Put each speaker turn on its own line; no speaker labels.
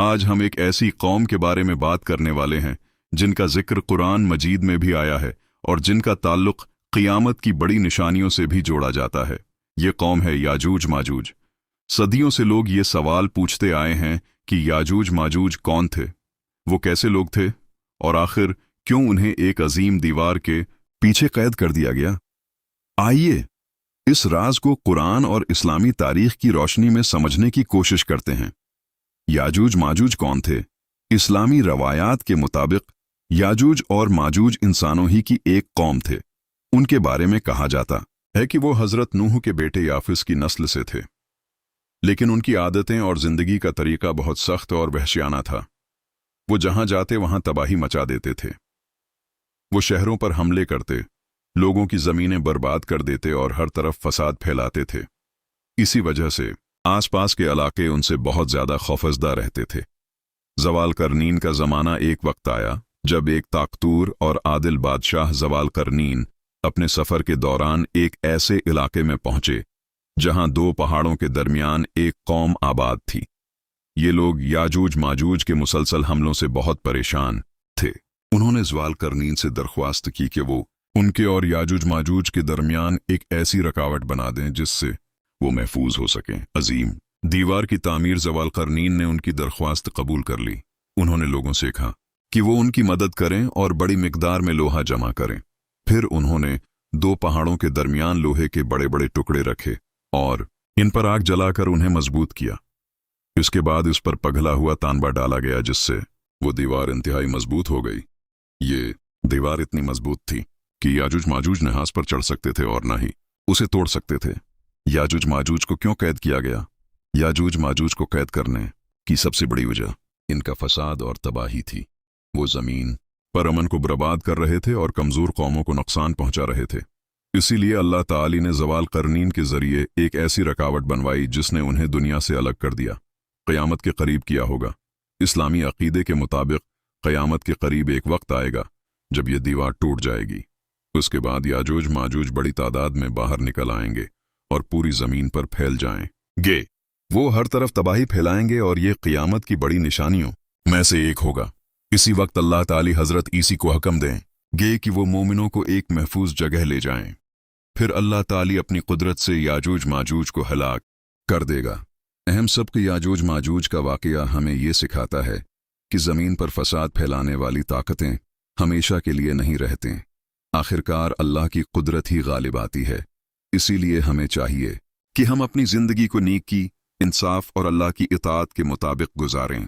آج ہم ایک ایسی قوم کے بارے میں بات کرنے والے ہیں جن کا ذکر قرآن مجید میں بھی آیا ہے اور جن کا تعلق قیامت کی بڑی نشانیوں سے بھی جوڑا جاتا ہے۔ یہ قوم ہے یاجوج ماجوج۔ صدیوں سے لوگ یہ سوال پوچھتے آئے ہیں کہ یاجوج ماجوج کون تھے، وہ کیسے لوگ تھے، اور آخر کیوں انہیں ایک عظیم دیوار کے پیچھے قید کر دیا گیا۔ آئیے اس راز کو قرآن اور اسلامی تاریخ کی روشنی میں سمجھنے کی کوشش کرتے ہیں۔ یاجوج ماجوج کون تھے؟ اسلامی روایات کے مطابق یاجوج اور ماجوج انسانوں ہی کی ایک قوم تھے۔ ان کے بارے میں کہا جاتا ہے کہ وہ حضرت نوح کے بیٹے یافس کی نسل سے تھے، لیکن ان کی عادتیں اور زندگی کا طریقہ بہت سخت اور وحشیانہ تھا۔ وہ جہاں جاتے وہاں تباہی مچا دیتے تھے۔ وہ شہروں پر حملے کرتے، لوگوں کی زمینیں برباد کر دیتے اور ہر طرف فساد پھیلاتے تھے۔ اسی وجہ سے آس پاس کے علاقے ان سے بہت زیادہ خوفزدہ رہتے تھے۔ زوال قرنین کا زمانہ ایک وقت آیا جب ایک طاقتور اور عادل بادشاہ زوال قرنین اپنے سفر کے دوران ایک ایسے علاقے میں پہنچے جہاں دو پہاڑوں کے درمیان ایک قوم آباد تھی۔ یہ لوگ یاجوج ماجوج کے مسلسل حملوں سے بہت پریشان تھے۔ انہوں نے زوال قرنین سے درخواست کی کہ وہ ان کے اور یاجوج ماجوج کے درمیان ایک ایسی رکاوٹ بنا دیں جس سے وہ محفوظ ہو سکیں۔ عظیم دیوار کی تعمیر زوال قرنین نے ان کی درخواست قبول کر لی۔ انہوں نے لوگوں سے کہا کہ وہ ان کی مدد کریں اور بڑی مقدار میں لوہا جمع کریں۔ پھر انہوں نے دو پہاڑوں کے درمیان لوہے کے بڑے بڑے ٹکڑے رکھے اور ان پر آگ جلا کر انہیں مضبوط کیا۔ اس کے بعد اس پر پگھلا ہوا تانبا ڈالا گیا جس سے وہ دیوار انتہائی مضبوط ہو گئی۔ یہ دیوار اتنی مضبوط تھی کہ یاجوج ماجوج نہ اس پر چڑھ سکتے تھے اور نہ ہی اسے توڑ سکتے تھے۔ یاجوج ماجوج کو کیوں قید کیا گیا؟ یاجوج ماجوج کو قید کرنے کی سب سے بڑی وجہ ان کا فساد اور تباہی تھی۔ وہ زمین پر امن کو برباد کر رہے تھے اور کمزور قوموں کو نقصان پہنچا رہے تھے۔ اسی لیے اللہ تعالی نے زوال قرنین کے ذریعے ایک ایسی رکاوٹ بنوائی جس نے انہیں دنیا سے الگ کر دیا۔ قیامت کے قریب کیا ہوگا۔ اسلامی عقیدے کے مطابق قیامت کے قریب ایک وقت آئے گا جب یہ دیوار ٹوٹ جائے گی۔ اس کے بعد یاجوج ماجوج بڑی تعداد میں باہر نکل آئیں گے اور پوری زمین پر پھیل جائیں گے۔ وہ ہر طرف تباہی پھیلائیں گے اور یہ قیامت کی بڑی نشانیوں میں سے ایک ہوگا۔ اسی وقت اللہ تعالی حضرت عیسیٰ کو حکم دیں گے کہ وہ مومنوں کو ایک محفوظ جگہ لے جائیں۔ پھر اللہ تعالی اپنی قدرت سے یاجوج ماجوج کو ہلاک کر دے گا۔ اہم سبق یاجوج ماجوج کا واقعہ ہمیں یہ سکھاتا ہے کہ زمین پر فساد پھیلانے والی طاقتیں ہمیشہ کے لیے نہیں رہتے۔ آخرکار اللہ کی قدرت ہی غالب آتی ہے۔ اسی لیے ہمیں چاہیے کہ ہم اپنی زندگی کو نیکی، انصاف اور اللہ کی اطاعت کے مطابق گزاریں۔